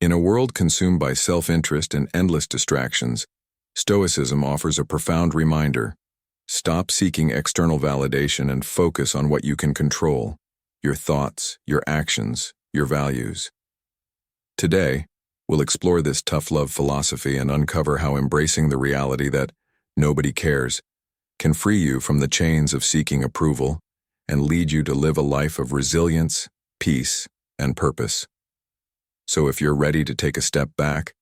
In a world consumed by self-interest and endless distractions, Stoicism offers a profound reminder. Stop seeking external validation and focus on what you can control: your thoughts, your actions, your values. Today, we'll explore this tough love philosophy and uncover how embracing the reality that nobody cares can free you from the chains of seeking approval and lead you to live a life of resilience, peace, and purpose. So if you're ready to take a step back,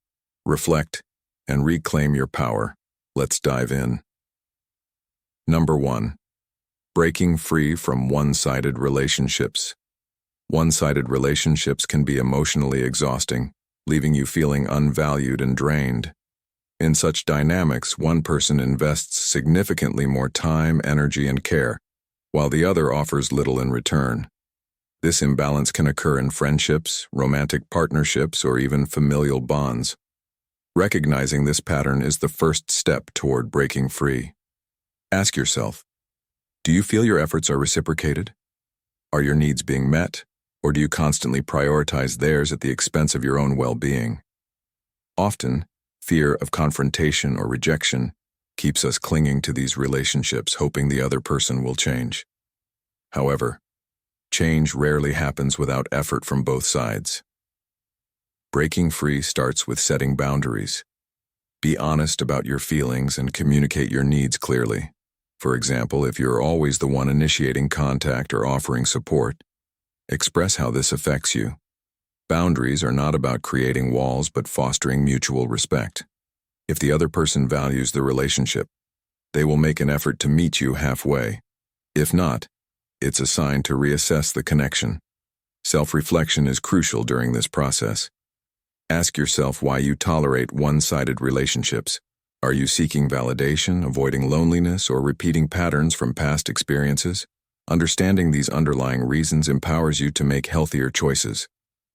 reflect, and reclaim your power, let's dive in. Number 1. Breaking free from one-sided relationships. One-sided relationships can be emotionally exhausting, leaving you feeling unvalued and drained. In such dynamics, one person invests significantly more time, energy, and care, while the other offers little in return. This imbalance can occur in friendships, romantic partnerships, or even familial bonds. Recognizing this pattern is the first step toward breaking free. Ask yourself, do you feel your efforts are reciprocated? Are your needs being met, or do you constantly prioritize theirs at the expense of your own well-being? Often, fear of confrontation or rejection keeps us clinging to these relationships, hoping the other person will change. However, change rarely happens without effort from both sides. Breaking free starts with setting boundaries. Be honest about your feelings and communicate your needs clearly. For example, if you're always the one initiating contact or offering support, express how this affects you. Boundaries are not about creating walls but fostering mutual respect. If the other person values the relationship, they will make an effort to meet you halfway. If not, it's a sign to reassess the connection. Self-reflection is crucial during this process. Ask yourself why you tolerate one-sided relationships. Are you seeking validation, avoiding loneliness, or repeating patterns from past experiences? Understanding these underlying reasons empowers you to make healthier choices.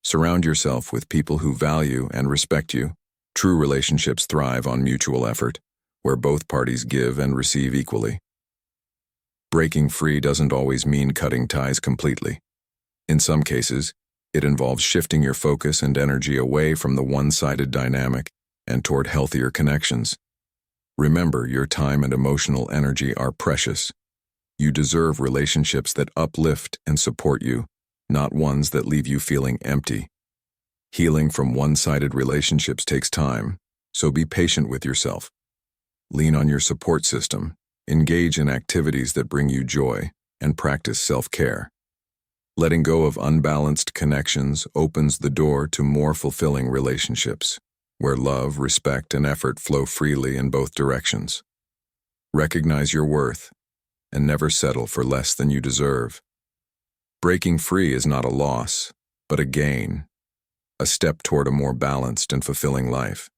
Surround yourself with people who value and respect you. True relationships thrive on mutual effort, where both parties give and receive equally. Breaking free doesn't always mean cutting ties completely. In some cases, it involves shifting your focus and energy away from the one-sided dynamic and toward healthier connections. Remember, your time and emotional energy are precious. You deserve relationships that uplift and support you, not ones that leave you feeling empty. Healing from one-sided relationships takes time, so be patient with yourself. Lean on your support system, engage in activities that bring you joy, and practice self-care. Letting go of unbalanced connections opens the door to more fulfilling relationships, where love, respect, and effort flow freely in both directions. Recognize your worth, and never settle for less than you deserve. Breaking free is not a loss, but a gain, a step toward a more balanced and fulfilling life.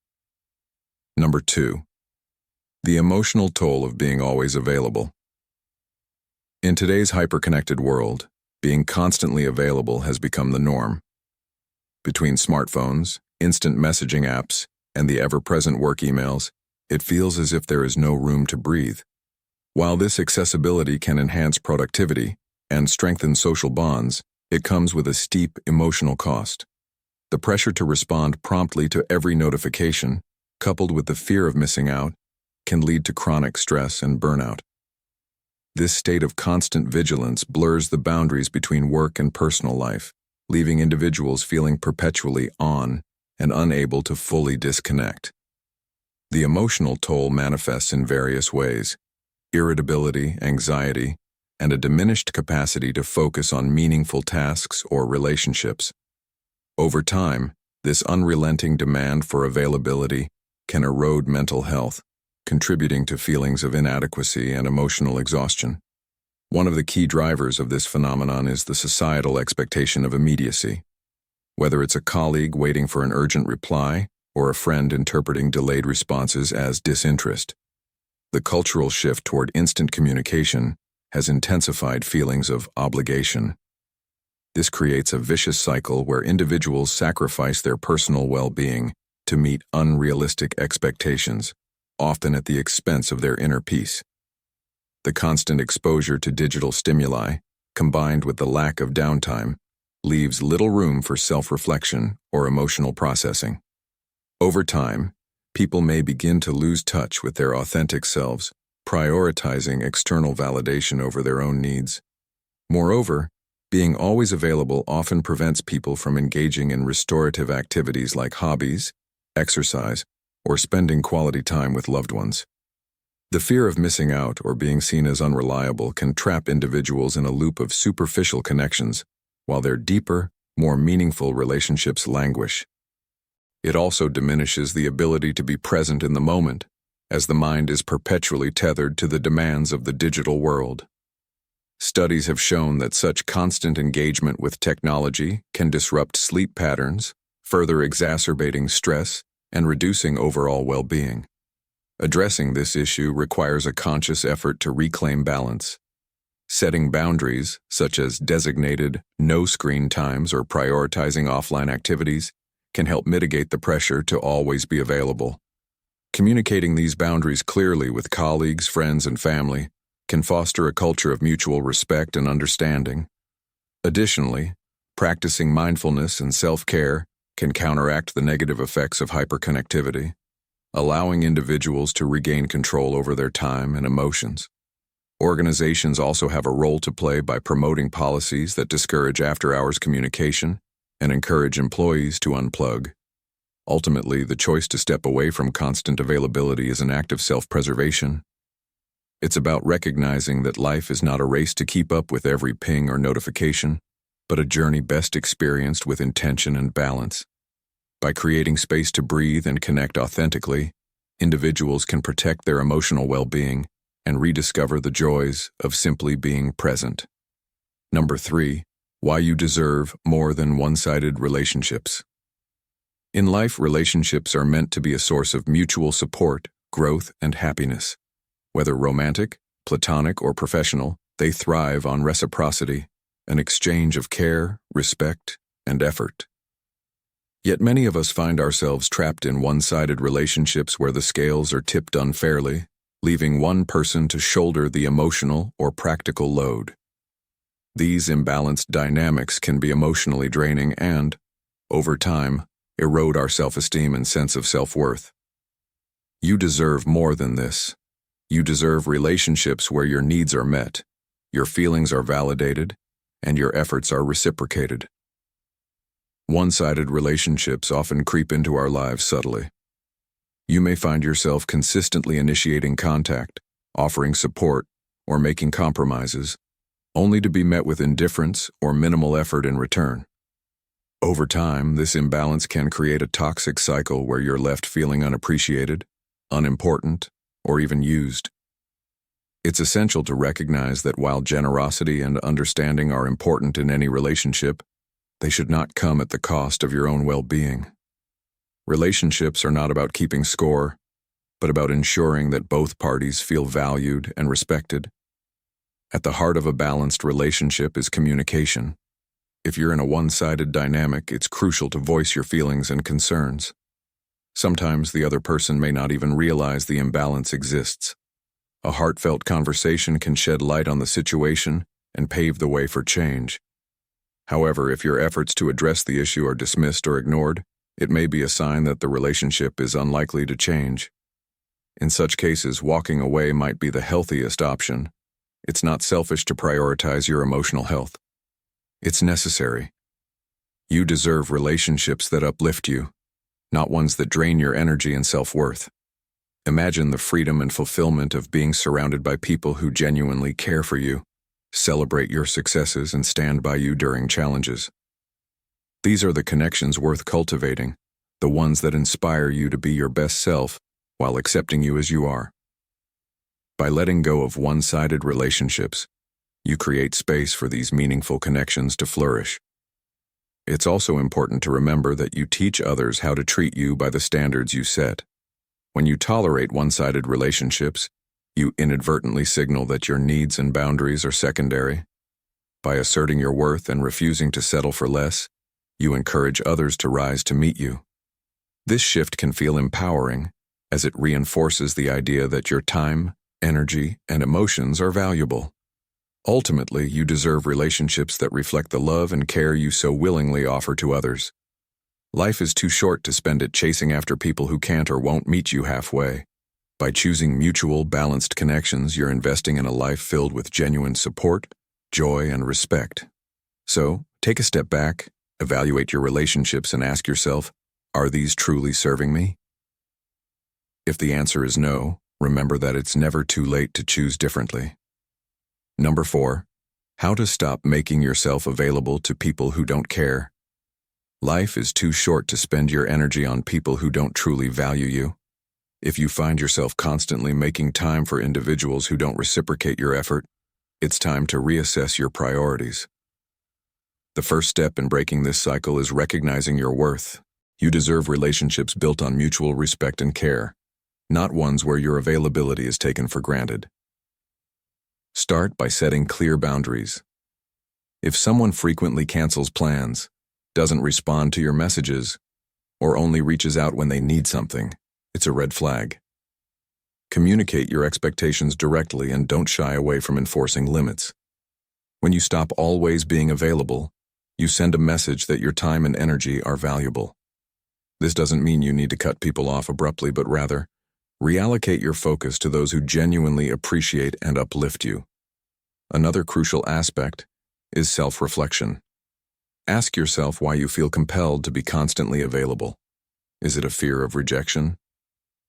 Number 2. The emotional toll of being always available. In today's hyper-connected world, being constantly available has become the norm. Between smartphones, instant messaging apps, and the ever-present work emails, it feels as if there is no room to breathe. While this accessibility can enhance productivity and strengthen social bonds, it comes with a steep emotional cost. The pressure to respond promptly to every notification, coupled with the fear of missing out, can lead to chronic stress and burnout. This state of constant vigilance blurs the boundaries between work and personal life, leaving individuals feeling perpetually on and unable to fully disconnect. The emotional toll manifests in various ways: irritability, anxiety, and a diminished capacity to focus on meaningful tasks or relationships. Over time, this unrelenting demand for availability can erode mental health, contributing to feelings of inadequacy and emotional exhaustion. One of the key drivers of this phenomenon is the societal expectation of immediacy. Whether it's a colleague waiting for an urgent reply or a friend interpreting delayed responses as disinterest, the cultural shift toward instant communication has intensified feelings of obligation. This creates a vicious cycle where individuals sacrifice their personal well-being to meet unrealistic expectations, often at the expense of their inner peace. The constant exposure to digital stimuli, combined with the lack of downtime, leaves little room for self-reflection or emotional processing. Over time, people may begin to lose touch with their authentic selves, prioritizing external validation over their own needs. Moreover, being always available often prevents people from engaging in restorative activities like hobbies, exercise, or spending quality time with loved ones. The fear of missing out or being seen as unreliable can trap individuals in a loop of superficial connections, while their deeper, more meaningful relationships languish. It also diminishes the ability to be present in the moment, as the mind is perpetually tethered to the demands of the digital world. Studies have shown that such constant engagement with technology can disrupt sleep patterns, further exacerbating stress and reducing overall well-being. Addressing this issue requires a conscious effort to reclaim balance. Setting boundaries, such as designated no-screen times or prioritizing offline activities, can help mitigate the pressure to always be available. Communicating these boundaries clearly with colleagues, friends, and family can foster a culture of mutual respect and understanding. Additionally, practicing mindfulness and self-care can counteract the negative effects of hyperconnectivity, allowing individuals to regain control over their time and emotions. Organizations also have a role to play by promoting policies that discourage after-hours communication and encourage employees to unplug. Ultimately, the choice to step away from constant availability is an act of self-preservation. It's about recognizing that life is not a race to keep up with every ping or notification, but a journey best experienced with intention and balance. By creating space to breathe and connect authentically, individuals can protect their emotional well-being and rediscover the joys of simply being present. Number 3, why you deserve more than one-sided relationships. In life, relationships are meant to be a source of mutual support, growth, and happiness. Whether romantic, platonic, or professional, they thrive on reciprocity, an exchange of care, respect, and effort. Yet many of us find ourselves trapped in one-sided relationships where the scales are tipped unfairly, leaving one person to shoulder the emotional or practical load. These imbalanced dynamics can be emotionally draining and, over time, erode our self-esteem and sense of self-worth. You deserve more than this. You deserve relationships where your needs are met, your feelings are validated, and your efforts are reciprocated. One-sided relationships often creep into our lives subtly. You may find yourself consistently initiating contact, offering support, or making compromises, only to be met with indifference or minimal effort in return. Over time, this imbalance can create a toxic cycle where you're left feeling unappreciated, unimportant, or even used. It's essential to recognize that while generosity and understanding are important in any relationship, they should not come at the cost of your own well-being. Relationships are not about keeping score, but about ensuring that both parties feel valued and respected. At the heart of a balanced relationship is communication. If you're in a one-sided dynamic, it's crucial to voice your feelings and concerns. Sometimes the other person may not even realize the imbalance exists. A heartfelt conversation can shed light on the situation and pave the way for change. However, if your efforts to address the issue are dismissed or ignored, it may be a sign that the relationship is unlikely to change. In such cases, walking away might be the healthiest option. It's not selfish to prioritize your emotional health. It's necessary. You deserve relationships that uplift you, not ones that drain your energy and self-worth. Imagine the freedom and fulfillment of being surrounded by people who genuinely care for you, celebrate your successes, and stand by you during challenges. These are the connections worth cultivating, the ones that inspire you to be your best self while accepting you as you are. By letting go of one-sided relationships, you create space for these meaningful connections to flourish. It's also important to remember that you teach others how to treat you by the standards you set. When you tolerate one-sided relationships, you inadvertently signal that your needs and boundaries are secondary. By asserting your worth and refusing to settle for less, you encourage others to rise to meet you. This shift can feel empowering, as it reinforces the idea that your time, energy, and emotions are valuable. Ultimately, you deserve relationships that reflect the love and care you so willingly offer to others. Life is too short to spend it chasing after people who can't or won't meet you halfway. By choosing mutual, balanced connections, you're investing in a life filled with genuine support, joy, and respect. So, take a step back, evaluate your relationships, and ask yourself, are these truly serving me? If the answer is no, remember that it's never too late to choose differently. Number 4. How to stop making yourself available to people who don't care. Life is too short to spend your energy on people who don't truly value you. If you find yourself constantly making time for individuals who don't reciprocate your effort, it's time to reassess your priorities. The first step in breaking this cycle is recognizing your worth. You deserve relationships built on mutual respect and care, not ones where your availability is taken for granted. Start by setting clear boundaries. If someone frequently cancels plans, doesn't respond to your messages, or only reaches out when they need something, it's a red flag. Communicate your expectations directly and don't shy away from enforcing limits. When you stop always being available, you send a message that your time and energy are valuable. This doesn't mean you need to cut people off abruptly, but rather, reallocate your focus to those who genuinely appreciate and uplift you. Another crucial aspect is self-reflection. Ask yourself why you feel compelled to be constantly available. Is it a fear of rejection?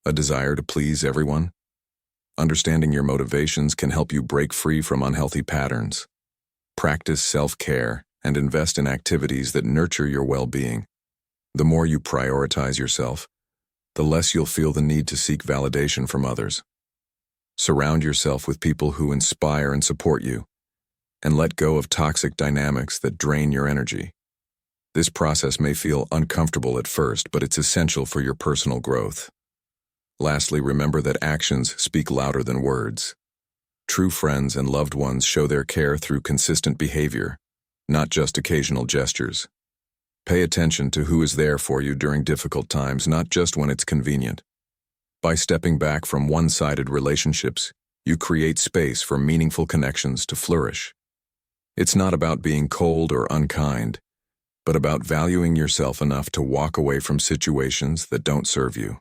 A desire to please everyone? Understanding your motivations can help you break free from unhealthy patterns. Practice self-care and invest in activities that nurture your well-being. The more you prioritize yourself, the less you'll feel the need to seek validation from others. Surround yourself with people who inspire and support you, and let go of toxic dynamics that drain your energy. This process may feel uncomfortable at first, but it's essential for your personal growth. Lastly, remember that actions speak louder than words. True friends and loved ones show their care through consistent behavior, not just occasional gestures. Pay attention to who is there for you during difficult times, not just when it's convenient. By stepping back from one-sided relationships, you create space for meaningful connections to flourish. It's not about being cold or unkind, but about valuing yourself enough to walk away from situations that don't serve you.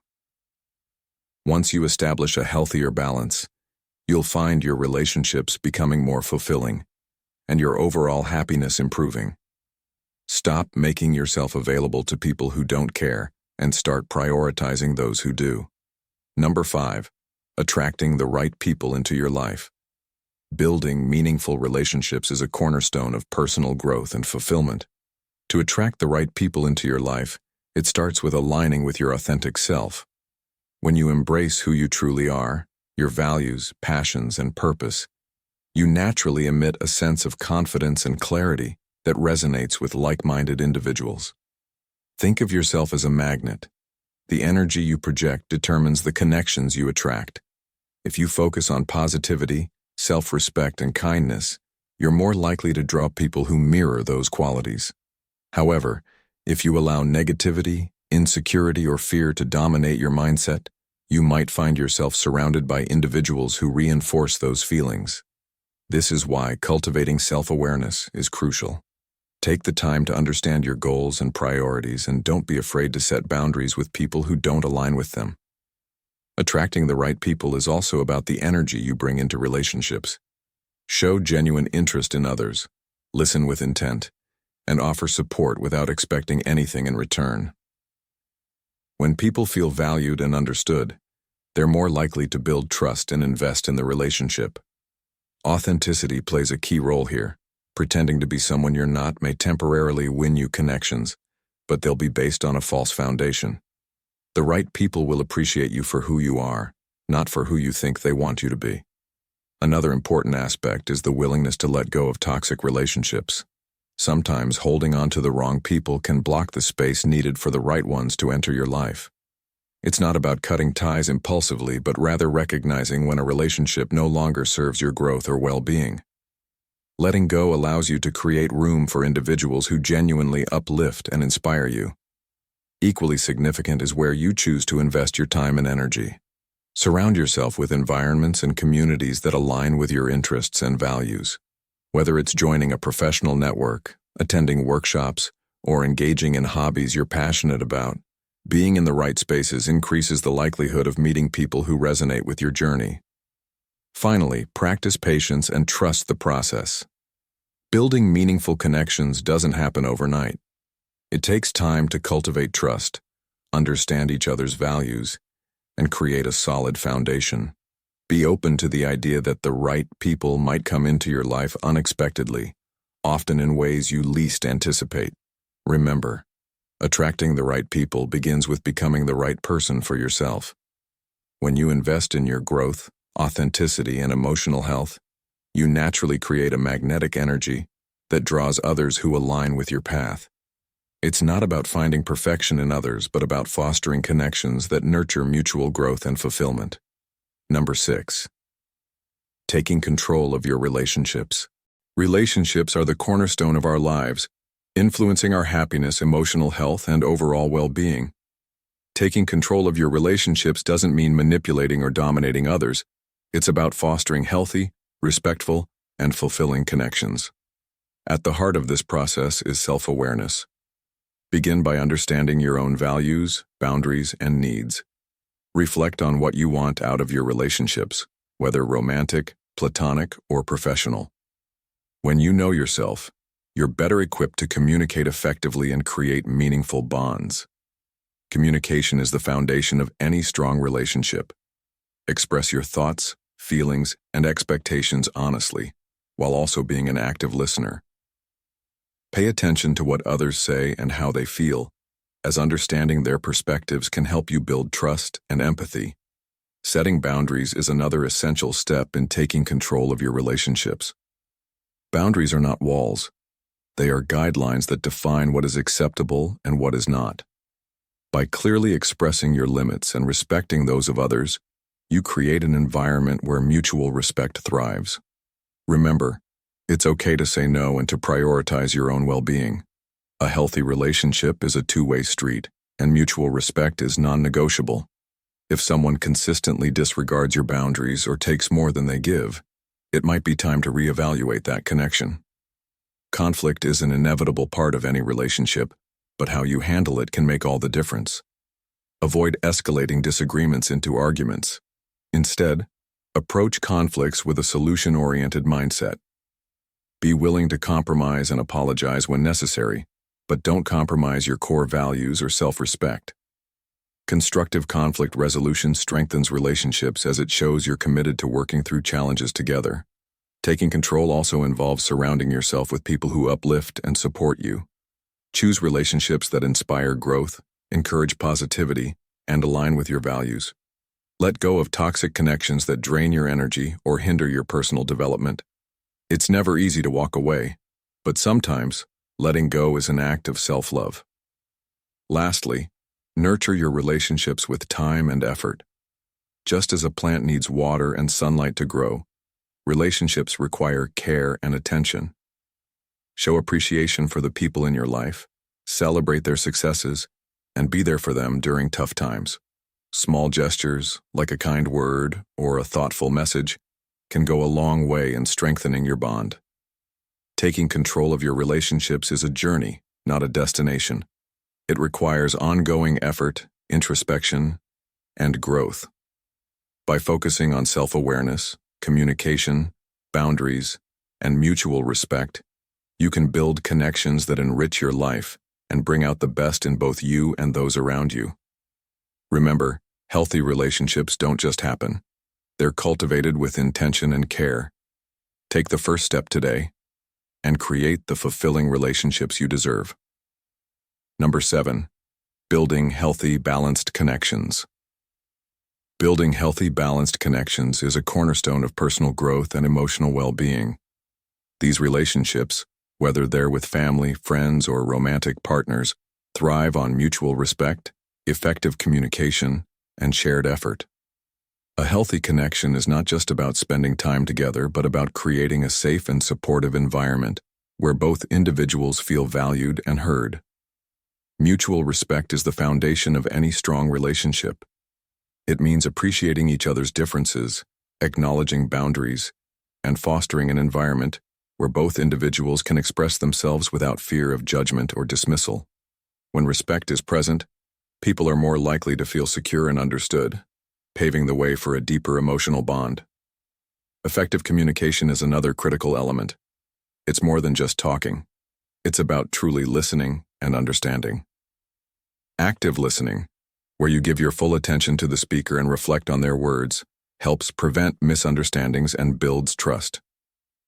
Once you establish a healthier balance, you'll find your relationships becoming more fulfilling, and your overall happiness improving. Stop making yourself available to people who don't care and start prioritizing those who do. Number 5, attracting the right people into your life. Building meaningful relationships is a cornerstone of personal growth and fulfillment. To attract the right people into your life, it starts with aligning with your authentic self. When you embrace who you truly are, your values, passions, and purpose, you naturally emit a sense of confidence and clarity that resonates with like-minded individuals. Think of yourself as a magnet. The energy you project determines the connections you attract. If you focus on positivity, self-respect, and kindness, you're more likely to draw people who mirror those qualities. However, if you allow negativity, insecurity, or fear to dominate your mindset, you might find yourself surrounded by individuals who reinforce those feelings. This is why cultivating self-awareness is crucial. Take the time to understand your goals and priorities, and don't be afraid to set boundaries with people who don't align with them. Attracting the right people is also about the energy you bring into relationships. Show genuine interest in others, listen with intent, and offer support without expecting anything in return. When people feel valued and understood, they're more likely to build trust and invest in the relationship. Authenticity plays a key role here. Pretending to be someone you're not may temporarily win you connections, but they'll be based on a false foundation. The right people will appreciate you for who you are, not for who you think they want you to be. Another important aspect is the willingness to let go of toxic relationships. Sometimes holding on to the wrong people can block the space needed for the right ones to enter your life. It's not about cutting ties impulsively, but rather recognizing when a relationship no longer serves your growth or well-being. Letting go allows you to create room for individuals who genuinely uplift and inspire you. Equally significant is where you choose to invest your time and energy. Surround yourself with environments and communities that align with your interests and values. Whether it's joining a professional network, attending workshops, or engaging in hobbies you're passionate about, being in the right spaces increases the likelihood of meeting people who resonate with your journey. Finally, practice patience and trust the process. Building meaningful connections doesn't happen overnight. It takes time to cultivate trust, understand each other's values, and create a solid foundation. Be open to the idea that the right people might come into your life unexpectedly, often in ways you least anticipate. Remember, attracting the right people begins with becoming the right person for yourself. When you invest in your growth, authenticity, and emotional health, you naturally create a magnetic energy that draws others who align with your path. It's not about finding perfection in others, but about fostering connections that nurture mutual growth and fulfillment. Number 6. Taking control of your relationships. Relationships are the cornerstone of our lives, influencing our happiness, emotional health, and overall well-being. Taking control of your relationships doesn't mean manipulating or dominating others. It's about fostering healthy, respectful, and fulfilling connections. At the heart of this process is self-awareness. Begin by understanding your own values, boundaries, and needs. Reflect on what you want out of your relationships, whether romantic, platonic, or professional. When you know yourself, you're better equipped to communicate effectively and create meaningful bonds. Communication is the foundation of any strong relationship. Express your thoughts, feelings, and expectations honestly, while also being an active listener. Pay attention to what others say and how they feel, as understanding their perspectives can help you build trust and empathy. Setting boundaries is another essential step in taking control of your relationships. Boundaries are not walls. They are guidelines that define what is acceptable and what is not. By clearly expressing your limits and respecting those of others, you create an environment where mutual respect thrives. Remember, it's okay to say no and to prioritize your own well-being. A healthy relationship is a two-way street, and mutual respect is non-negotiable. If someone consistently disregards your boundaries or takes more than they give, it might be time to reevaluate that connection. Conflict is an inevitable part of any relationship, but how you handle it can make all the difference. Avoid escalating disagreements into arguments. Instead, approach conflicts with a solution-oriented mindset. Be willing to compromise and apologize when necessary, but don't compromise your core values or self-respect. Constructive conflict resolution strengthens relationships as it shows you're committed to working through challenges together. Taking control also involves surrounding yourself with people who uplift and support you. Choose relationships that inspire growth, encourage positivity, and align with your values. Let go of toxic connections that drain your energy or hinder your personal development. It's never easy to walk away, but sometimes letting go is an act of self-love. Lastly, nurture your relationships with time and effort. Just as a plant needs water and sunlight to grow, relationships require care and attention. Show appreciation for the people in your life, celebrate their successes, and be there for them during tough times. Small gestures, like a kind word or a thoughtful message, can go a long way in strengthening your bond. Taking control of your relationships is a journey, not a destination. It requires ongoing effort, introspection, and growth. By focusing on self-awareness, communication, boundaries, and mutual respect, you can build connections that enrich your life and bring out the best in both you and those around you. Remember, healthy relationships don't just happen. They're cultivated with intention and care. Take the first step today and create the fulfilling relationships you deserve. Number 7, building healthy, balanced connections. Building healthy, balanced connections is a cornerstone of personal growth and emotional well-being. These relationships, whether they're with family, friends, or romantic partners, thrive on mutual respect, effective communication, and shared effort. A healthy connection is not just about spending time together, but about creating a safe and supportive environment where both individuals feel valued and heard. Mutual respect is the foundation of any strong relationship. It means appreciating each other's differences, acknowledging boundaries, and fostering an environment where both individuals can express themselves without fear of judgment or dismissal. When respect is present, people are more likely to feel secure and understood, paving the way for a deeper emotional bond. Effective communication is another critical element. It's more than just talking. It's about truly listening and understanding. Active listening, where you give your full attention to the speaker and reflect on their words, helps prevent misunderstandings and builds trust.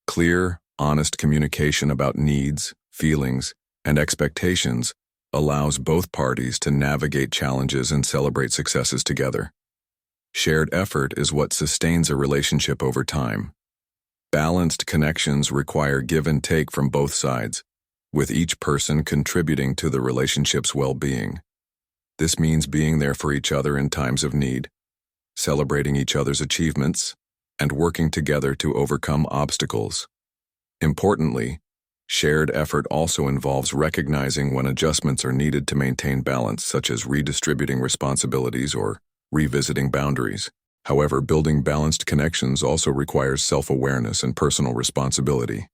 Clear, honest communication about needs, feelings, and expectations allows both parties to navigate challenges and celebrate successes together. Shared effort is what sustains a relationship over time. Balanced connections require give and take from both sides, with each person contributing to the relationship's well-being. This means being there for each other in times of need, celebrating each other's achievements, and working together to overcome obstacles. Importantly, shared effort also involves recognizing when adjustments are needed to maintain balance, such as redistributing responsibilities or revisiting boundaries. However, building balanced connections also requires self-awareness and personal responsibility.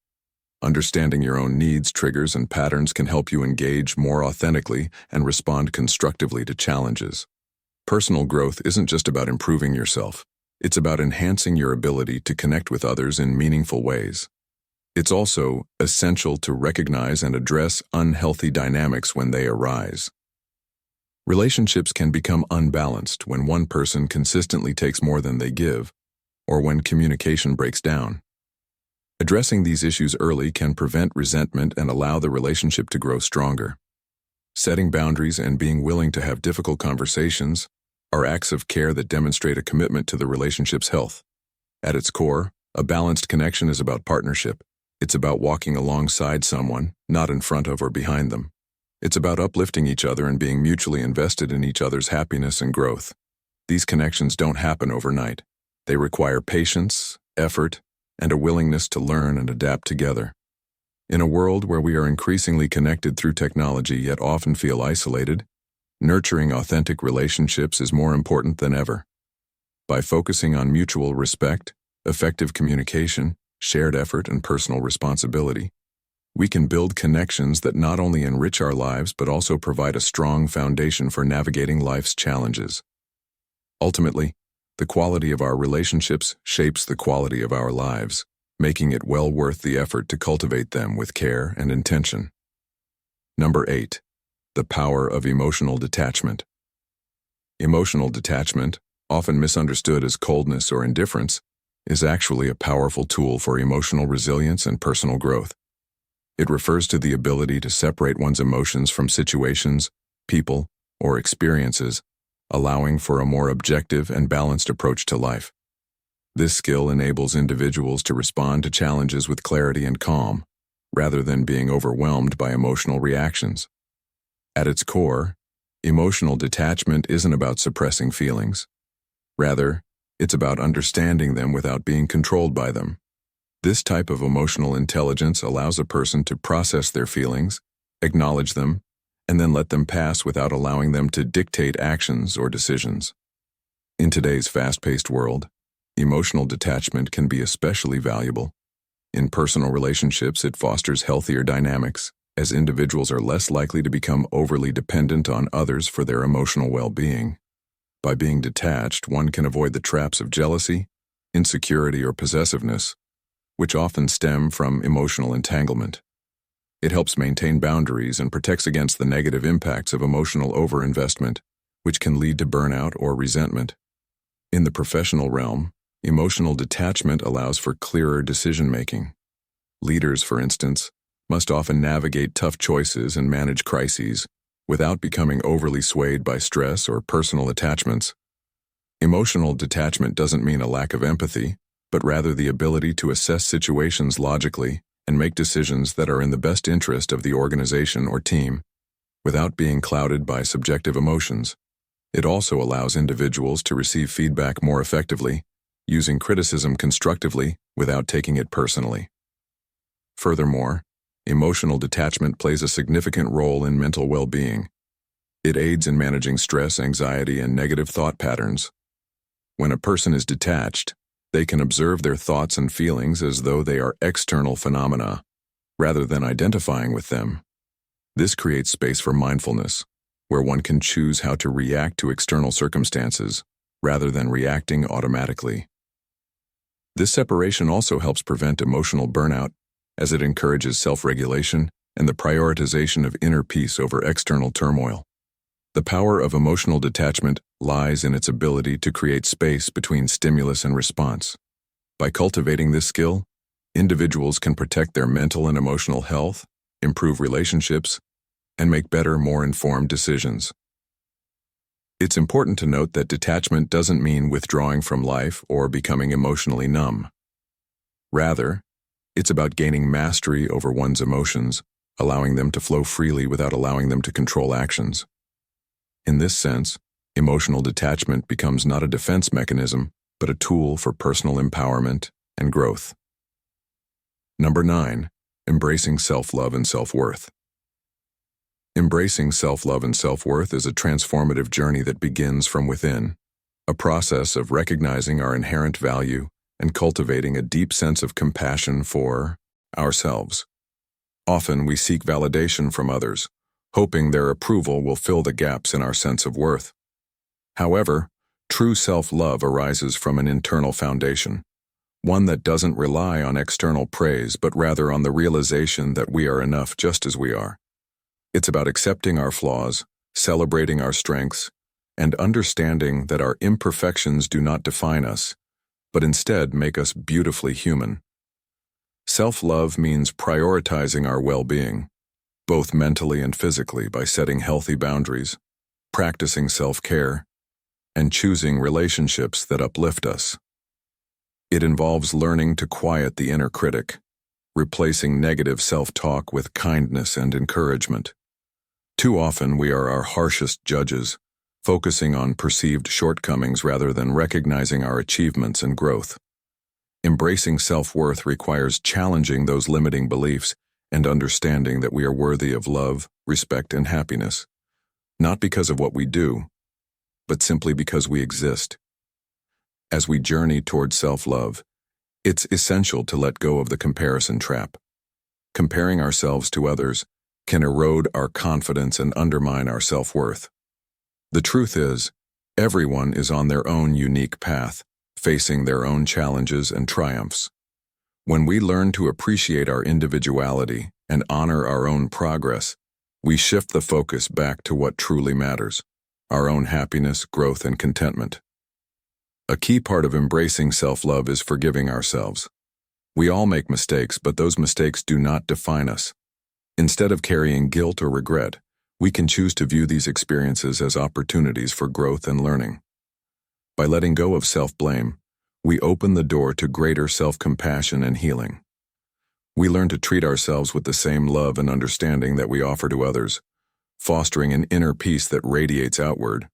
Understanding your own needs, triggers, and patterns can help you engage more authentically and respond constructively to challenges. Personal growth isn't just about improving yourself. It's about enhancing your ability to connect with others in meaningful ways. It's also essential to recognize and address unhealthy dynamics when they arise. Relationships can become unbalanced when one person consistently takes more than they give, or when communication breaks down. Addressing these issues early can prevent resentment and allow the relationship to grow stronger. Setting boundaries and being willing to have difficult conversations are acts of care that demonstrate a commitment to the relationship's health. At its core, a balanced connection is about partnership. It's about walking alongside someone, not in front of or behind them. It's about uplifting each other and being mutually invested in each other's happiness and growth. These connections don't happen overnight. They require patience, effort, and a willingness to learn and adapt together. In a world where we are increasingly connected through technology yet often feel isolated, nurturing authentic relationships is more important than ever. By focusing on mutual respect, effective communication, shared effort, and personal responsibility, we can build connections that not only enrich our lives but also provide a strong foundation for navigating life's challenges. Ultimately, the quality of our relationships shapes the quality of our lives, making it well worth the effort to cultivate them with care and intention. Number 8. The power of emotional detachment. Emotional detachment, often misunderstood as coldness or indifference, is actually a powerful tool for emotional resilience and personal growth. It refers to the ability to separate one's emotions from situations, people, or experiences, allowing for a more objective and balanced approach to life. This skill enables individuals to respond to challenges with clarity and calm, rather than being overwhelmed by emotional reactions. At its core, emotional detachment isn't about suppressing feelings. Rather, it's about understanding them without being controlled by them. This type of emotional intelligence allows a person to process their feelings, acknowledge them, and then let them pass without allowing them to dictate actions or decisions. In today's fast-paced world, emotional detachment can be especially valuable. In personal relationships, it fosters healthier dynamics, as individuals are less likely to become overly dependent on others for their emotional well-being. By being detached, one can avoid the traps of jealousy, insecurity, or possessiveness, which often stem from emotional entanglement. It helps maintain boundaries and protects against the negative impacts of emotional overinvestment, which can lead to burnout or resentment. In the professional realm, emotional detachment allows for clearer decision-making. Leaders, for instance, must often navigate tough choices and manage crises without becoming overly swayed by stress or personal attachments. Emotional detachment doesn't mean a lack of empathy, but rather the ability to assess situations logically and make decisions that are in the best interest of the organization or team, without being clouded by subjective emotions. It also allows individuals to receive feedback more effectively, using criticism constructively without taking it personally. Furthermore, emotional detachment plays a significant role in mental well-being. It aids in managing stress, anxiety, and negative thought patterns. When a person is detached, They can observe their thoughts and feelings as though they are external phenomena, rather than identifying with them. This creates space for mindfulness, where one can choose how to react to external circumstances, rather than reacting automatically. This separation also helps prevent emotional burnout, as it encourages self-regulation and the prioritization of inner peace over external turmoil. The power of emotional detachment lies in its ability to create space between stimulus and response. By cultivating this skill, individuals can protect their mental and emotional health, improve relationships, and make better, more informed decisions. It's important to note that detachment doesn't mean withdrawing from life or becoming emotionally numb. Rather, it's about gaining mastery over one's emotions, allowing them to flow freely without allowing them to control actions. In this sense, emotional detachment becomes not a defense mechanism, but a tool for personal empowerment and growth. Number 9, embracing self-love and self-worth. Embracing self-love and self-worth is a transformative journey that begins from within, a process of recognizing our inherent value and cultivating a deep sense of compassion for ourselves. Often we seek validation from others, hoping their approval will fill the gaps in our sense of worth. However, true self-love arises from an internal foundation, one that doesn't rely on external praise but rather on the realization that we are enough just as we are. It's about accepting our flaws, celebrating our strengths, and understanding that our imperfections do not define us, but instead make us beautifully human. Self-love means prioritizing our well-being, both mentally and physically, by setting healthy boundaries, practicing self-care, and choosing relationships that uplift us. It involves learning to quiet the inner critic, replacing negative self-talk with kindness and encouragement. Too often we are our harshest judges, focusing on perceived shortcomings rather than recognizing our achievements and growth. Embracing self-worth requires challenging those limiting beliefs and understanding that we are worthy of love, respect, and happiness, not because of what we do, but simply because we exist. As we journey towards self-love, it's essential to let go of the comparison trap. Comparing ourselves to others can erode our confidence and undermine our self-worth. The truth is, everyone is on their own unique path, facing their own challenges and triumphs. When we learn to appreciate our individuality and honor our own progress, we shift the focus back to what truly matters, our own happiness, growth, and contentment. A key part of embracing self-love is forgiving ourselves. We all make mistakes, but those mistakes do not define us. Instead of carrying guilt or regret, we can choose to view these experiences as opportunities for growth and learning. By letting go of self-blame, we open the door to greater self-compassion and healing. We learn to treat ourselves with the same love and understanding that we offer to others, fostering an inner peace that radiates outward.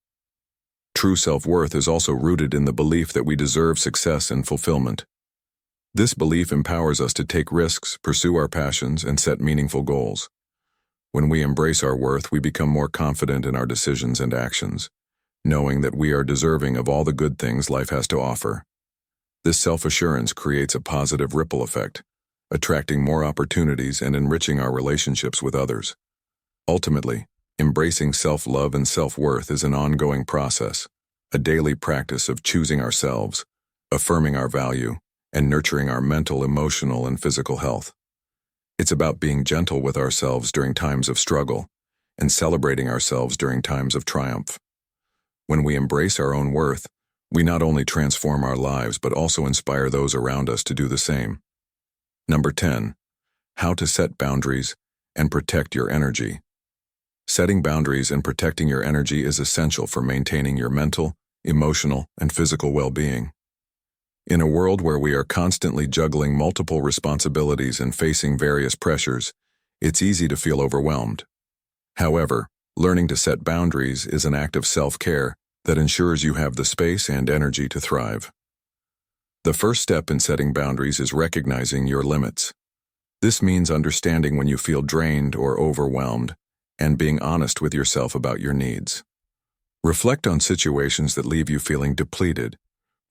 True self-worth is also rooted in the belief that we deserve success and fulfillment. This belief empowers us to take risks, pursue our passions, and set meaningful goals. When we embrace our worth, we become more confident in our decisions and actions, knowing that we are deserving of all the good things life has to offer. This self-assurance creates a positive ripple effect, attracting more opportunities and enriching our relationships with others. Ultimately, embracing self-love and self-worth is an ongoing process, a daily practice of choosing ourselves, affirming our value, and nurturing our mental, emotional, and physical health. It's about being gentle with ourselves during times of struggle and celebrating ourselves during times of triumph. When we embrace our own worth, we not only transform our lives but also inspire those around us to do the same. Number 10. How to set boundaries and protect your energy. Setting boundaries and protecting your energy is essential for maintaining your mental, emotional, and physical well-being. In a world where we are constantly juggling multiple responsibilities and facing various pressures, it's easy to feel overwhelmed. However, learning to set boundaries is an act of self-care that ensures you have the space and energy to thrive. The first step in setting boundaries is recognizing your limits. This means understanding when you feel drained or overwhelmed and being honest with yourself about your needs. Reflect on situations that leave you feeling depleted,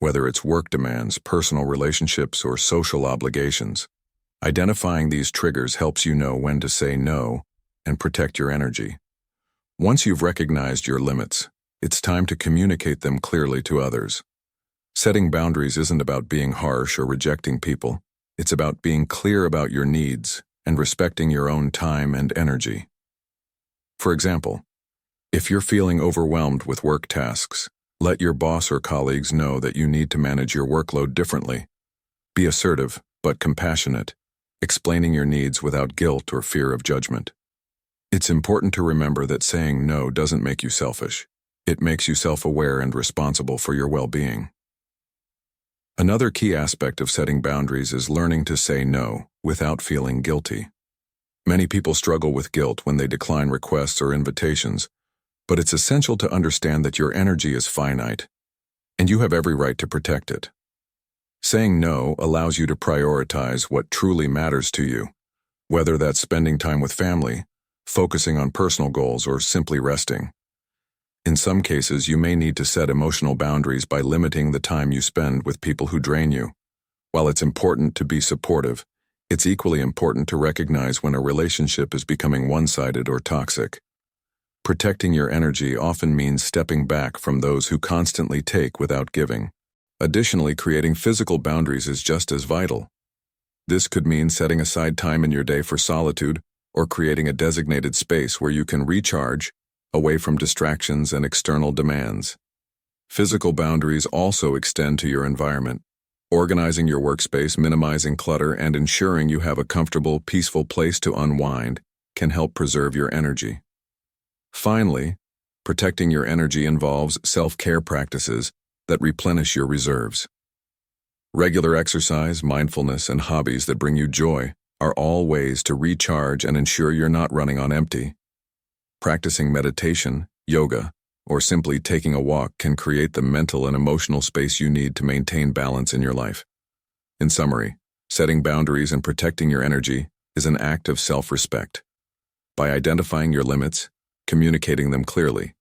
whether it's work demands, personal relationships, or social obligations. Identifying these triggers helps you know when to say no and protect your energy. Once you've recognized your limits, it's time to communicate them clearly to others. Setting boundaries isn't about being harsh or rejecting people. It's about being clear about your needs and respecting your own time and energy. For example, if you're feeling overwhelmed with work tasks, let your boss or colleagues know that you need to manage your workload differently. Be assertive, but compassionate, explaining your needs without guilt or fear of judgment. It's important to remember that saying no doesn't make you selfish. It makes you self-aware and responsible for your well-being. Another key aspect of setting boundaries is learning to say no without feeling guilty. Many people struggle with guilt when they decline requests or invitations, but it's essential to understand that your energy is finite, and you have every right to protect it. Saying no allows you to prioritize what truly matters to you, whether that's spending time with family, focusing on personal goals, or simply resting. In some cases, you may need to set emotional boundaries by limiting the time you spend with people who drain you. While it's important to be supportive, it's equally important to recognize when a relationship is becoming one-sided or toxic. Protecting your energy often means stepping back from those who constantly take without giving. Additionally, creating physical boundaries is just as vital. This could mean setting aside time in your day for solitude or creating a designated space where you can recharge, away from distractions and external demands. Physical boundaries also extend to your environment. Organizing your workspace, minimizing clutter, and ensuring you have a comfortable, peaceful place to unwind can help preserve your energy. Finally, protecting your energy involves self-care practices that replenish your reserves. Regular exercise, mindfulness, and hobbies that bring you joy are all ways to recharge and ensure you're not running on empty. Practicing meditation, yoga, or simply taking a walk can create the mental and emotional space you need to maintain balance in your life. In summary, setting boundaries and protecting your energy is an act of self-respect. By identifying your limits, communicating them clearly,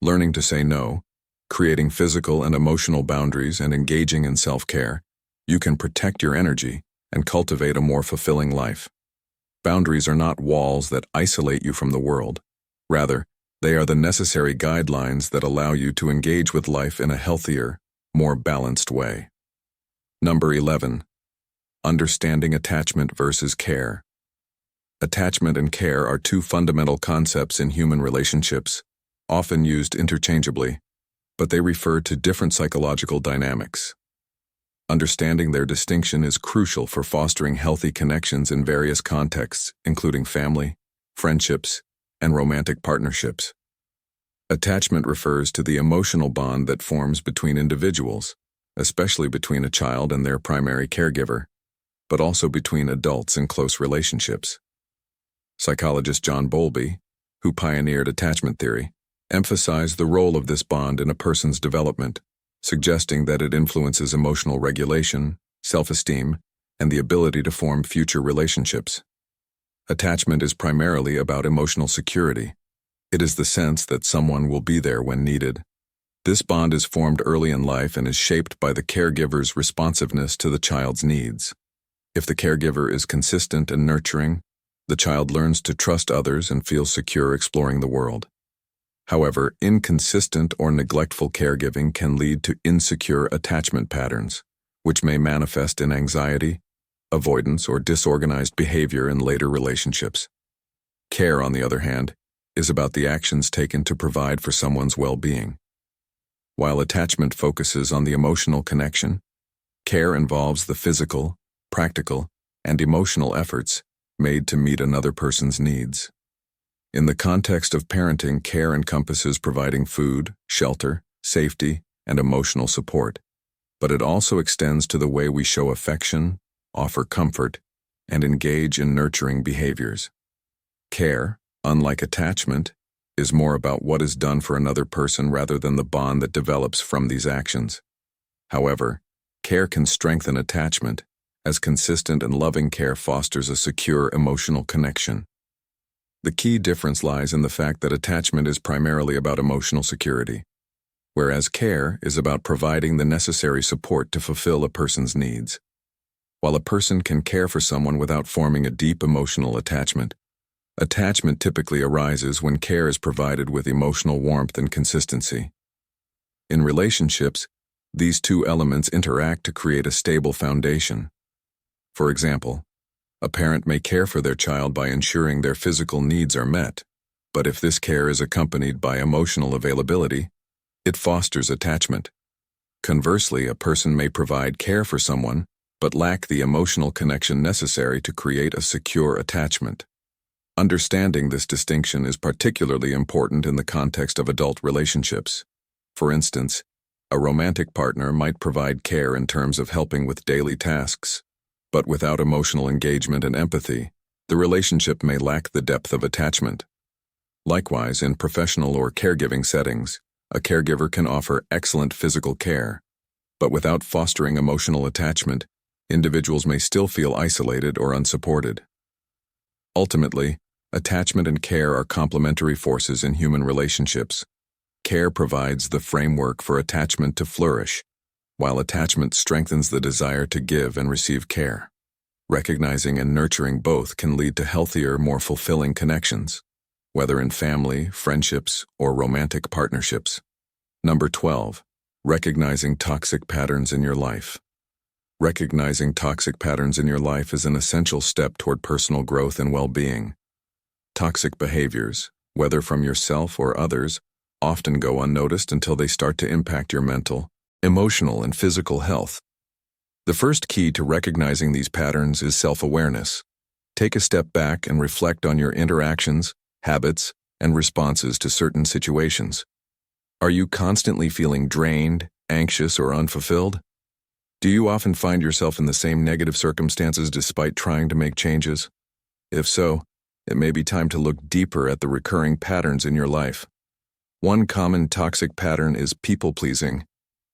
learning to say no, creating physical and emotional boundaries, and engaging in self-care, you can protect your energy and cultivate a more fulfilling life. Boundaries are not walls that isolate you from the world. Rather, they are the necessary guidelines that allow you to engage with life in a healthier, more balanced way. Number 11. Understanding attachment versus care. Attachment and care are two fundamental concepts in human relationships, often used interchangeably, but they refer to different psychological dynamics. Understanding their distinction is crucial for fostering healthy connections in various contexts, including family, friendships, and romantic partnerships. Attachment refers to the emotional bond that forms between individuals, especially between a child and their primary caregiver, but also between adults in close relationships. Psychologist John Bowlby, who pioneered attachment theory, emphasized the role of this bond in a person's development, suggesting that it influences emotional regulation, self-esteem, and the ability to form future relationships. Attachment is primarily about emotional security. It is the sense that someone will be there when needed. This bond is formed early in life and is shaped by the caregiver's responsiveness to the child's needs. If the caregiver is consistent and nurturing, the child learns to trust others and feels secure exploring the world. However, inconsistent or neglectful caregiving can lead to insecure attachment patterns, which may manifest in anxiety, avoidance, or disorganized behavior in later relationships. Care, on the other hand, is about the actions taken to provide for someone's well-being. While attachment focuses on the emotional connection, care involves the physical, practical, and emotional efforts made to meet another person's needs. In the context of parenting, care encompasses providing food, shelter, safety, and emotional support, but it also extends to the way we show affection, offer comfort, and engage in nurturing behaviors. Care, unlike attachment, is more about what is done for another person rather than the bond that develops from these actions. However, care can strengthen attachment, as consistent and loving care fosters a secure emotional connection. The key difference lies in the fact that attachment is primarily about emotional security, whereas care is about providing the necessary support to fulfill a person's needs. While a person can care for someone without forming a deep emotional attachment, attachment typically arises when care is provided with emotional warmth and consistency. In relationships, these two elements interact to create a stable foundation. For example, a parent may care for their child by ensuring their physical needs are met, but if this care is accompanied by emotional availability, it fosters attachment. Conversely, a person may provide care for someone, but lack the emotional connection necessary to create a secure attachment. Understanding this distinction is particularly important in the context of adult relationships. For instance, a romantic partner might provide care in terms of helping with daily tasks, but without emotional engagement and empathy, the relationship may lack the depth of attachment. Likewise, in professional or caregiving settings, a caregiver can offer excellent physical care, but without fostering emotional attachment, individuals may still feel isolated or unsupported. Ultimately, attachment and care are complementary forces in human relationships. Care provides the framework for attachment to flourish, while attachment strengthens the desire to give and receive care. Recognizing and nurturing both can lead to healthier, more fulfilling connections, whether in family, friendships, or romantic partnerships. Number 12. Recognizing toxic patterns in your life. Recognizing toxic patterns in your life is an essential step toward personal growth and well-being. Toxic behaviors, whether from yourself or others, often go unnoticed until they start to impact your mental, emotional, and physical health. The first key to recognizing these patterns is self-awareness. Take a step back and reflect on your interactions, habits, and responses to certain situations. Are you constantly feeling drained, anxious, or unfulfilled? Do you often find yourself in the same negative circumstances despite trying to make changes? If so, it may be time to look deeper at the recurring patterns in your life. One common toxic pattern is people-pleasing,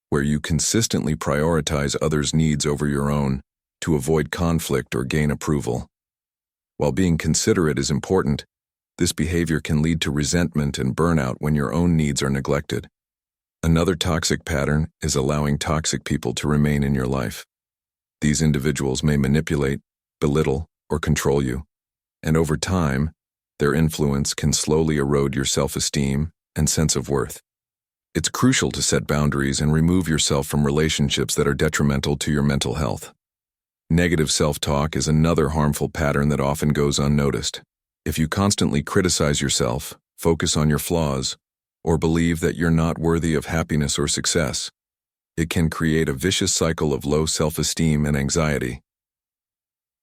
where you consistently prioritize others' needs over your own to avoid conflict or gain approval. While being considerate is important, this behavior can lead to resentment and burnout when your own needs are neglected. Another toxic pattern is allowing toxic people to remain in your life. These individuals may manipulate, belittle, or control you, and over time, their influence can slowly erode your self-esteem and sense of worth. It's crucial to set boundaries and remove yourself from relationships that are detrimental to your mental health. Negative self-talk is another harmful pattern that often goes unnoticed. If you constantly criticize yourself, focus on your flaws, or believe that you're not worthy of happiness or success, it can create a vicious cycle of low self-esteem and anxiety.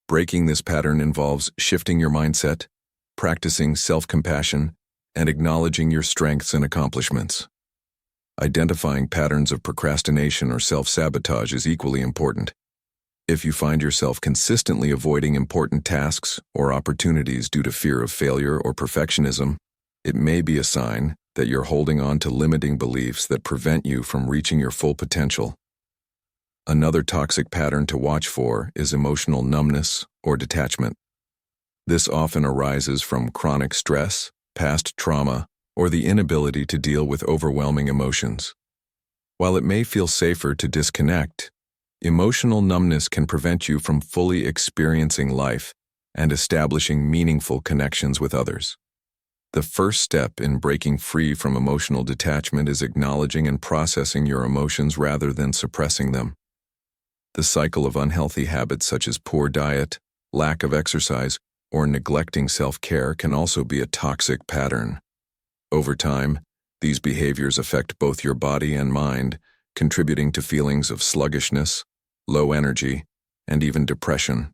Breaking this pattern involves shifting your mindset, practicing self-compassion, and acknowledging your strengths and accomplishments. Identifying patterns of procrastination or self-sabotage is equally important. If you find yourself consistently avoiding important tasks or opportunities due to fear of failure or perfectionism, it may be a sign that you're holding on to limiting beliefs that prevent you from reaching your full potential. Another toxic pattern to watch for is emotional numbness or detachment. This often arises from chronic stress, past trauma, or the inability to deal with overwhelming emotions. While it may feel safer to disconnect, emotional numbness can prevent you from fully experiencing life and establishing meaningful connections with others. The first step in breaking free from emotional detachment is acknowledging and processing your emotions rather than suppressing them. The cycle of unhealthy habits such as poor diet, lack of exercise, or neglecting self-care can also be a toxic pattern. Over time, these behaviors affect both your body and mind, contributing to feelings of sluggishness, low energy, and even depression.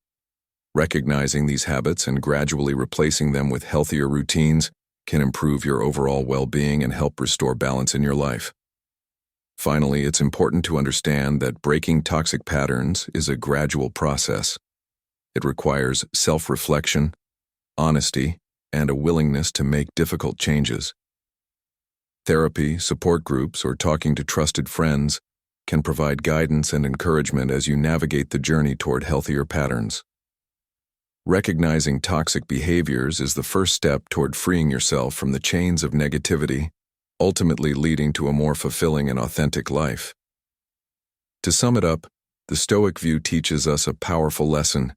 Recognizing these habits and gradually replacing them with healthier routines can improve your overall well-being and help restore balance in your life. Finally, it's important to understand that breaking toxic patterns is a gradual process. It requires self-reflection, honesty, and a willingness to make difficult changes. Therapy, support groups, or talking to trusted friends can provide guidance and encouragement as you navigate the journey toward healthier patterns. Recognizing toxic behaviors is the first step toward freeing yourself from the chains of negativity ultimately leading to a more fulfilling and authentic life. To sum it up, the Stoic view teaches us a powerful lesson.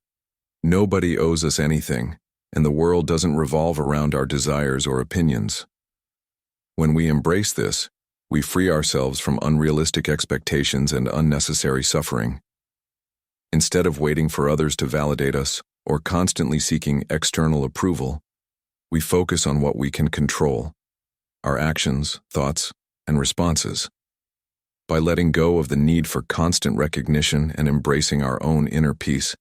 Nobody owes us anything, and the world doesn't revolve around our desires or opinions. When we embrace this, we free ourselves from unrealistic expectations and unnecessary suffering. Instead of waiting for others to validate us or constantly seeking external approval, we focus on what we can control: our actions, thoughts, and responses. By letting go of the need for constant recognition and embracing our own inner peace,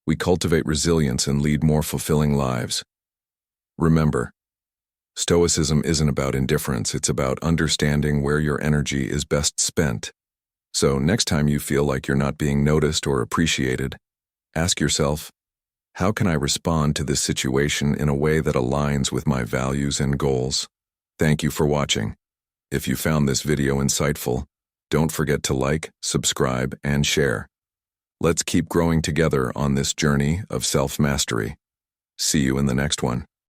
we cultivate resilience and lead more fulfilling lives. Remember, Stoicism isn't about indifference, it's about understanding where your energy is best spent. So next time you feel like you're not being noticed or appreciated, ask yourself, how can I respond to this situation in a way that aligns with my values and goals? Thank you for watching. If you found this video insightful, don't forget to like, subscribe, and share. Let's keep growing together on this journey of self-mastery. See you in the next one.